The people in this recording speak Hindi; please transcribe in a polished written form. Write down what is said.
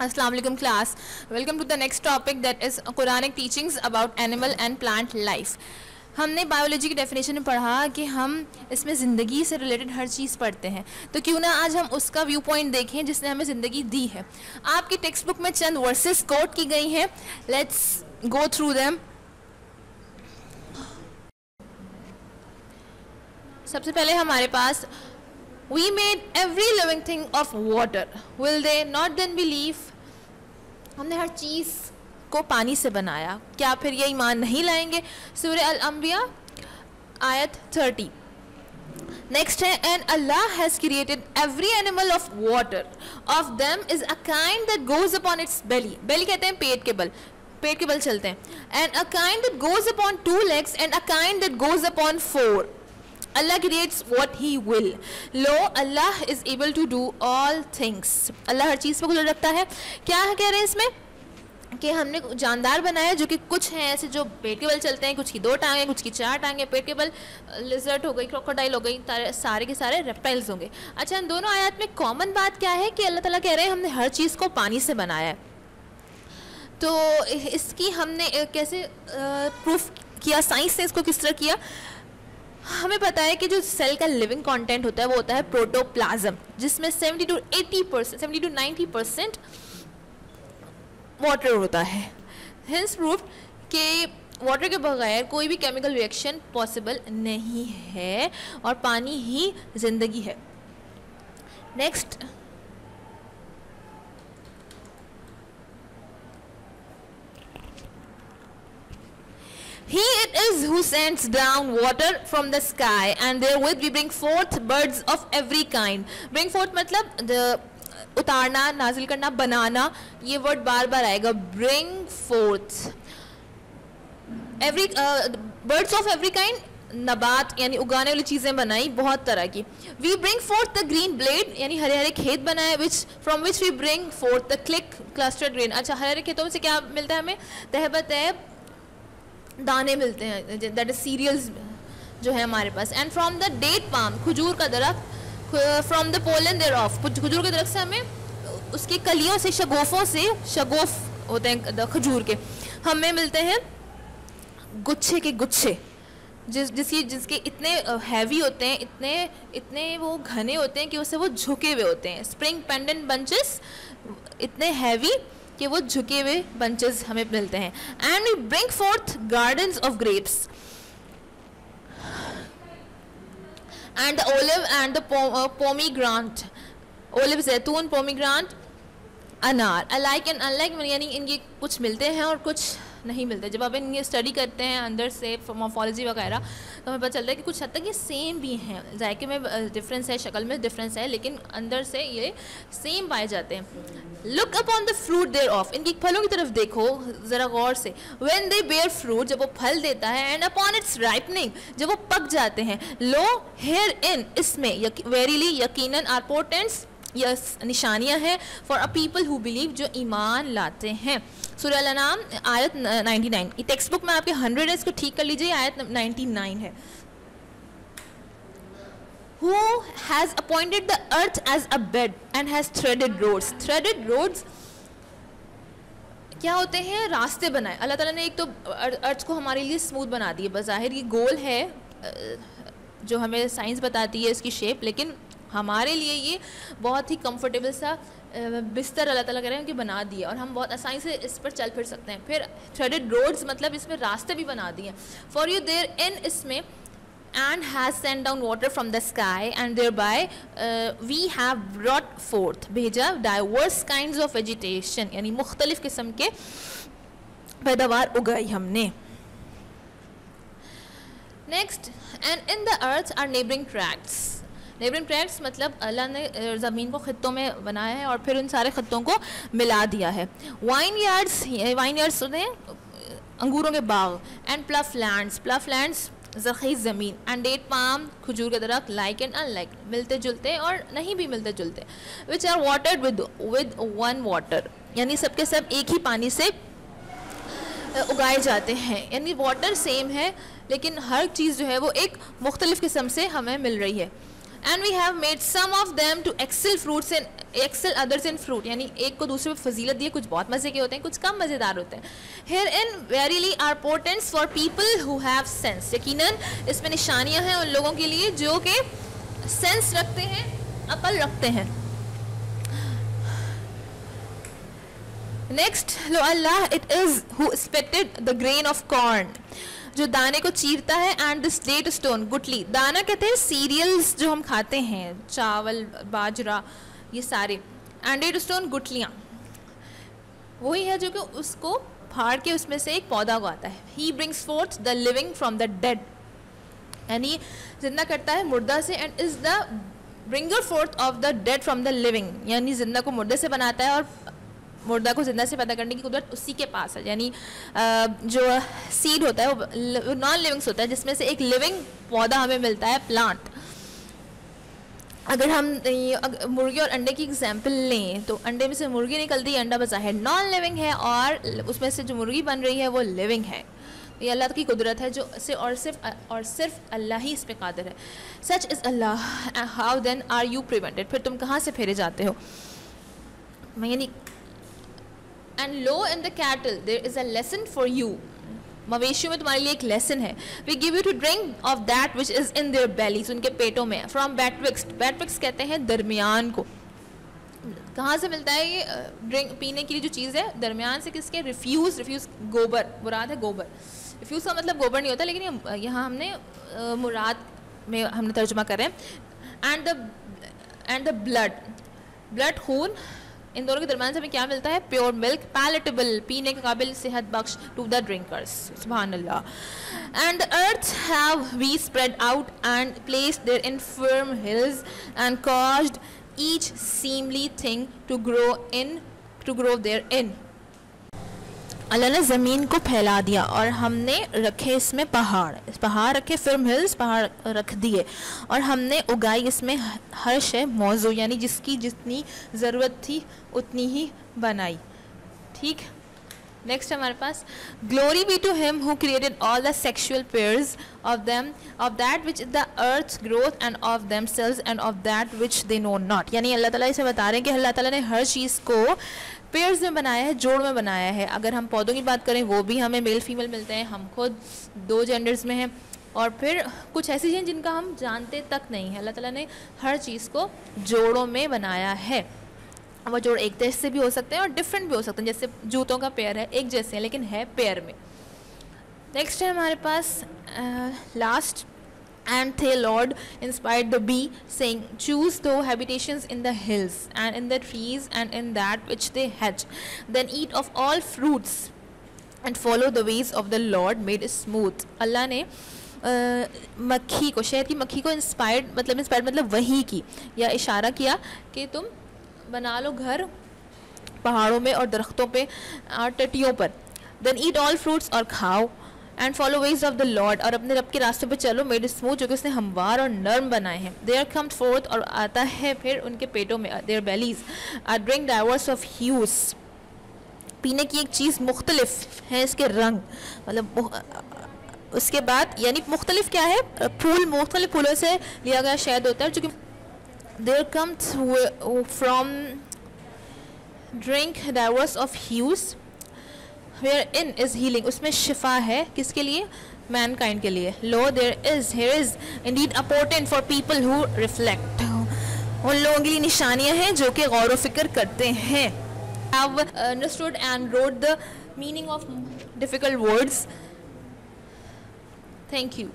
Assalamu alaikum class. Welcome to the next topic that is Quranic teachings about animal and plant life. हमने बायोलॉजी की डेफिनेशन में पढ़ा कि हम इसमें ज़िंदगी से रिलेटेड हर चीज़ पढ़ते हैं, तो क्यों ना आज हम उसका व्यू पॉइंट देखें जिसने हमें ज़िंदगी दी है। आपकी टेक्स्ट बुक में चंद वर्सेस कोट की गई हैं, लेट्स गो थ्रू देम। सबसे पहले हमारे पास We made every living thing of water. Will they not then believe? हमने हर चीज़ को पानी से बनाया, क्या फिर ये ईमान नहीं लाएंगे? सूरह अल-अंबिया आयत 30। नेक्स्ट है and Allah has created every animal of water. Of them is a kind that goes upon its belly. Belly कहते हैं पेट के बल, पेट के बल चलते हैं। And a kind that goes upon 2 legs and a kind that goes upon 4. Allah creates what He will. Lo, Allah is able to do all things. अल्लाह हर चीज़ पर कुदरत रखता है। क्या कह रहे हैं इसमें कि हमने जानदार बनाया जो कि कुछ हैं ऐसे जो पेट के बल चलते हैं, कुछ की 2 टांगें, कुछ की 4 टांगें। पेट के बल लिजर्ट हो गई, क्रोकोडाइल हो गई, सारे के सारे रेप्टाइल्स होंगे। अच्छा, इन दोनों आयत में कॉमन बात क्या है कि अल्लाह ताला कह रहे हैं हमने हर चीज़ को पानी से बनाया है। तो इसकी हमने कैसे प्रूफ किया, साइंस ने इसको किस तरह किया? हमें पता है कि जो सेल का लिविंग कंटेंट होता है वो होता है प्रोटोप्लाज्म, जिसमें 70 to 90% वाटर होता है। हेंस प्रूफ कि वाटर के बगैर कोई भी केमिकल रिएक्शन पॉसिबल नहीं है और पानी ही जिंदगी है। Next, He it is who sends down water from the sky and therewith we bring forth birds of every kind. Bring forth मतलब उतारना, नाजिल करना, बनाना, ये वर्ड बार बार आएगा। Bring forth every birds of every kind, नबात यानी उगाने वाली चीज़ें बनाई बहुत तरह की। We bring forth the green blade यानी हरे हरे खेत बनाए, from which we bring forth the click clustered grain। अच्छा, हरे हरे खेतों से क्या मिलता है हमें? तहबत है, दाने मिलते हैं, दैट इज सीरियल्स जो है हमारे पास। And from the date palm, खजूर का दरख्त, from the pollen thereof, खजूर के दरख्त से हमें उसके कलियों से, शगोफों से, शगोफ होते हैं खजूर के, हमें मिलते हैं गुच्छे के गुच्छे, जिसके इतने हैवी होते हैं, इतने वो घने होते हैं कि उससे वो झुके हुए होते हैं। स्प्रिंग पेंडेंट बंचेस, इतने हैवी कि वो झुके हुए बंचेस हमें मिलते हैं। And we bring forth gardens of grapes and the olive and the pomegranate, olive जैतून, पोमीग्रांट अनार। अलाइक एंड अनलाइक यानी इनके कुछ मिलते हैं और कुछ नहीं मिलते। जब आप इनकी स्टडी करते हैं अंदर से मॉर्फोलॉजी वगैरह, तो हमें पता चलता है कि कुछ हद तक ये सेम भी हैं, जायके में डिफरेंस है, शक्ल में डिफरेंस है, लेकिन अंदर से ये सेम पाए जाते हैं। Look upon the fruit thereof, इनकी फलों की तरफ देखो ज़रा गौर से। व्हेन दे बेयर फ्रूट, जब वो फल देता है। एंड अपॉन इट्स राइपनिंग, जब वो पक जाते हैं। लो, हेयर इन, इसमें वेरीली यकीनन, आर पोर्टेंट्स, यस निशानियां हैं, for a people who believe, जो ईमान लाते हैं। सूरह अल-अनाम आयत 99। टेक्स्ट बुक में आपके 100 है, इसको ठीक कर लीजिए, आयत 99 है। Who has appointed the earth as a bed and has threaded roads. Threaded roads क्या होते हैं? रास्ते बनाए। अल्लाह ताला ने एक तो अर्थ को हमारे लिए स्मूथ बना दी है, बज़ाहिर ये गोल है जो हमें साइंस बताती है इसकी शेप, लेकिन हमारे लिए ये बहुत ही कंफर्टेबल सा बिस्तर अल्लाह ताला कह रहे हैं कि बना दिया और हम बहुत आसानी से इस पर चल फिर सकते हैं। फिर थ्रेडेड रोड्स मतलब इसमें रास्ते भी बना दिए। फॉर यू देयर इन, इसमें and has sent down water from the sky and thereby we have brought forth, भेजा diverse kinds of vegetation यानी मुख्तलिफ किस्म के पैदावार उगाई हमने। Next, and in the earth are neighboring tracts. Neighbouring tracts मतलब अल्लाह ने ज़मीन को खित्तों में बनाया है और फिर उन सारे खित्तों को मिला दिया है। वाइन यार्ड्स होते हैं अंगूरों के बाग। एंड प्लफ लैंड्स ज़रख़ीज़ ज़मीन। एंड डेट पाम, खजूर के दरख्त, लाइक एंड अनलाइक, मिलते जुलते और नहीं भी मिलते जुलते। Which are watered with one water, यानी सबके सब एक ही पानी से उगाए जाते हैं, यानी वाटर सेम है लेकिन हर चीज़ जो है वो एक मुख्तलिफ़ किस्म से हमें मिल रही है। And we have made some of them to excel fruits in excel others in fruit, यानी एक को दूसरे पे फजीलत दी है, कुछ बहुत मज़े के होते हैं, कुछ कम मज़ेदार होते हैं. Herein verily are portents for people who have sense, यकीनन इसमें निशानियां हैं उन लोगों के लिए जो कि सेंस रखते हैं, अकल रखते हैं. Next, low Allah it is who expected the grain of corn, जो दाने को चीरता है, एंड दिस डेट स्टोन, गुटली. दाना कहते हैं सीरियल्स जो हम खाते हैं, चावल, बाजरा, ये सारे. एंड डेट स्टोन, गुटलियाँ, वही है जो कि उसको फाड़ के उसमें से एक पौधा उगाता है. He brings fourth the living from the dead, यानी जिंदा करता है मुर्दा से, and is the bringer fourth of the dead from the living, यानी जिंदा को मुर्दे से बनाता है और मुर्दा को जिंदा से पैदा करने की कुदरत उसी के पास है. यानी जो सीड होता है वो नॉन लिविंग्स होता है, जिसमें से एक लिविंग पौधा हमें मिलता है, प्लांट. अगर हम मुर्गी और अंडे की एग्जांपल लें तो अंडे में से मुर्गी निकलती है, अंडा बचा है नॉन लिविंग है, और उसमें से जो मुर्गी बन रही है वो लिविंग है. ये अल्लाह की कुदरत है जो से और सिर्फ अल्लाह ही इस पे कादिर है. Such is Allah, how then are you prevented, फिर तुम कहाँ से फेरे जाते हो. यानी and lo in the cattle there is a lesson for you, मवेशियों में तुम्हारे लिए एक लेसन है. We give you to drink of that which is in their bellies, उनके पेटों में. फ्रॉम बैटविक्स्ट, बैटविक्स कहते हैं दरमियान को. कहाँ से मिलता है ये ड्रिंक पीने के लिए जो चीज़ है, दरमियान से. किसके? रिफ्यूज़, रिफ्यूज़ गोबर, मुराद है गोबर. रिफ्यूज़ का मतलब गोबर नहीं होता, लेकिन यहाँ हमने मुराद में हमने तर्जुमा कर रहे हैं. एंड द ब्लड, ब्लड खून, इन दोनों के दरमियान से हमें क्या मिलता है? प्योर मिल्क, पैलेटेबल, पीने के काबिल, सेहत बख्श टू द ड्रिंकर्स. सुभान Allah. And the earth have we spread out and placed therein firm hills and caused each seemly thing to grow therein. Allah ने ज़मीन को फैला दिया और हमने रखे इसमें पहाड़ रखे, फिर्म हिल्स, पहाड़ रख दिए, और हमने उगाई इसमें हर शय मौजू, यानी जिसकी जितनी ज़रूरत थी उतनी ही बनाई. ठीक. नेक्स्ट हमारे पास, glory be to him who created all the sexual pairs of them, of that which is the earth growth, and of themselves, and of that which they know not. यानी अल्लाह ताला इसे बता रहे हैं कि अल्लाह ताला ने हर चीज़ को पेयर्स में बनाया है, जोड़ में बनाया है. अगर हम पौधों की बात करें वो भी हमें मेल फीमेल मिलते हैं, हम खुद 2 जेंडर्स में हैं, और फिर कुछ ऐसी चीज़ें जिनका हम जानते तक नहीं है. अल्लाह ताला ने हर चीज़ को जोड़ों में बनाया है. वो जोड़ एक जैसे भी हो सकते हैं और डिफरेंट भी हो सकते हैं, जैसे जूतों का पेयर है, एक जैसे है लेकिन है पेयर में. नेक्स्ट है हमारे पास last, and the Lord inspired the bee, saying, choose thou habitations in the hills and in the trees and in that which they hatch, then eat of all fruits and follow the ways of the Lord made smooth. अल्लाह ने मक्खी को, शहद की मक्खी को इंस्पायर्ड मतलब वही की या इशारा किया कि तुम बना लो घर पहाड़ों में और दरख्तों पे और टटियों पर. then eat all fruits, और खाओ, and follow ways of the Lord, और अपने रब के रास्ते पे चलो, मेड स्मूथ, जो कि उसने हमवार और नर्म बनाए हैं. देयर कम्स फोर्थ, और आता है फिर उनके पेटों में, their bellies are drink diverse of hues, पीने की एक चीज़ मुख्तलिफ है इसके रंग. मतलब उसके बाद यानी मुख्तलिफ क्या है? फूल, मुख्तलिफ फूलों से लिया गया शहद होता है, चूँकि there comes from drink diverse of hues wherein is healing, उसमें शिफा है, किसके लिए? मैनकाइंड के लिए. लो here is indeed a portent for people who reflect, उन लोगों के लिए निशानियाँ हैं जो कि गौर व फिक्र करते हैं. have understood and wrote the meaning of difficult words. Thank you.